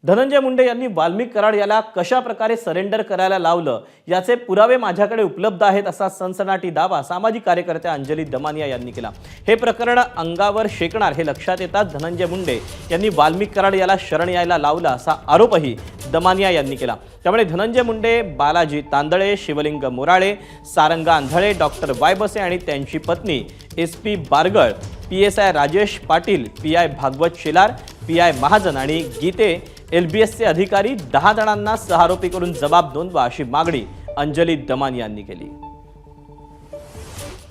धनंजय मुंडे यांनी वाल्मिक कराड याला कशा प्रकारे सरेंडर करायला लावलं याचे पुरावे माझ्याकडे उपलब्ध आहेत असा सनसनाटी दावा सामाजिक कार्यकर्त्या अंजली दमानिया यांनी केला। हे प्रकरण अंगावर शेकणार हे लक्षात येताच धनंजय मुंडे यांनी वाल्मिक कराड याला शरण यायला लावला असा आरोपही दमानिया यांनी केला। त्यामुळे धनंजय मुंडे, बालाजी तांदळे, शिवलिंग मोराळे, सारंग आंधळे, डॉक्टर वायबसे आणि त्यांची पत्नी SP Bargal, PSI Rajesh Patil, PI Bhagwat Shelar, PI Mahajan आणि गीते LBSचे अधिकारी 10 जणांना सहआरोपी करून जबाब नोंदवा अशी मागणी अंजली दमानिया यांनी केली।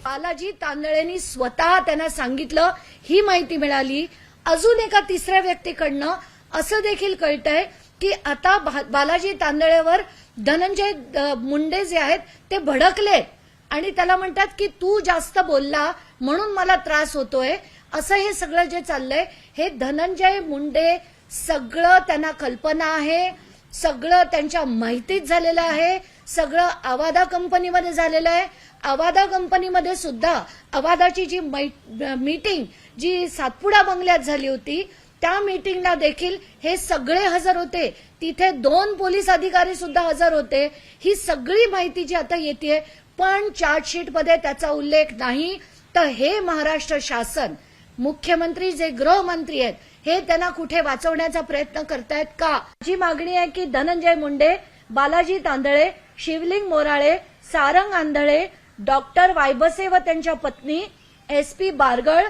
बालाजी तांदळेंनी स्वतः त्यांना सांगितलं, ही माहिती मिळाली। अजून एका तिसऱ्या व्यक्तीकडनं असं देखील कळतंय की आता बालाजी तांदळेवर धनंजय मुंडे जे आहेत ते भडकले आणि त्याला म्हणतात की तू जास्त बोलला म्हणून मला त्रास होतोय। असं हे सगळं जे चाललंय हे धनंजय मुंडे सगळं त्यांना कल्पना आहे, सगळं त्यांच्या माहितीत झालेलं आहे, सगळं आवादा कंपनीमध्ये झालेलं आहे। आवादा कंपनीमध्ये सुद्धा आवादाची जी मीटिंग जी सातपुडा बंगल्यात झाली होती त्या मीटिंगला देखील हे सगळे हजर होते। तिथे 2 पोलीस अधिकारी सुद्धा हजर होते। ही सगळी माहिती जी आता येते पण चार्जशीटमध्ये त्याचा उल्लेख नाही। तर हे महाराष्ट्र शासन, मुख्यमंत्री जे गृहमंत्री आहेत हे त्यांना कुठे वाचवण्याचा प्रयत्न करतायत का? जी मागणी आहे की धनंजय मुंडे, बालाजी तांदळे, शिवलिंग मोराळे, सारंग आंधळे, डॉक्टर वायबसे व त्यांच्या पत्नी SP Bargal,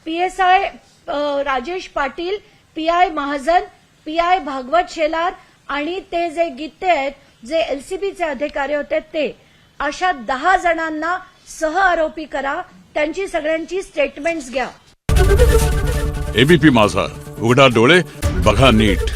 PSI Rajesh Patil, PI Mahajan, PI Bhagwat Shelar आणि ते जे गीते आहेत जे LCBचे अधिकारी होते ते अशा 10 जणांना सहआरोपी करा। त्यांची सगळ्यांची स्टेटमेंट्स घ्या। ABP माझा, उघडा डोळे बघा नीट।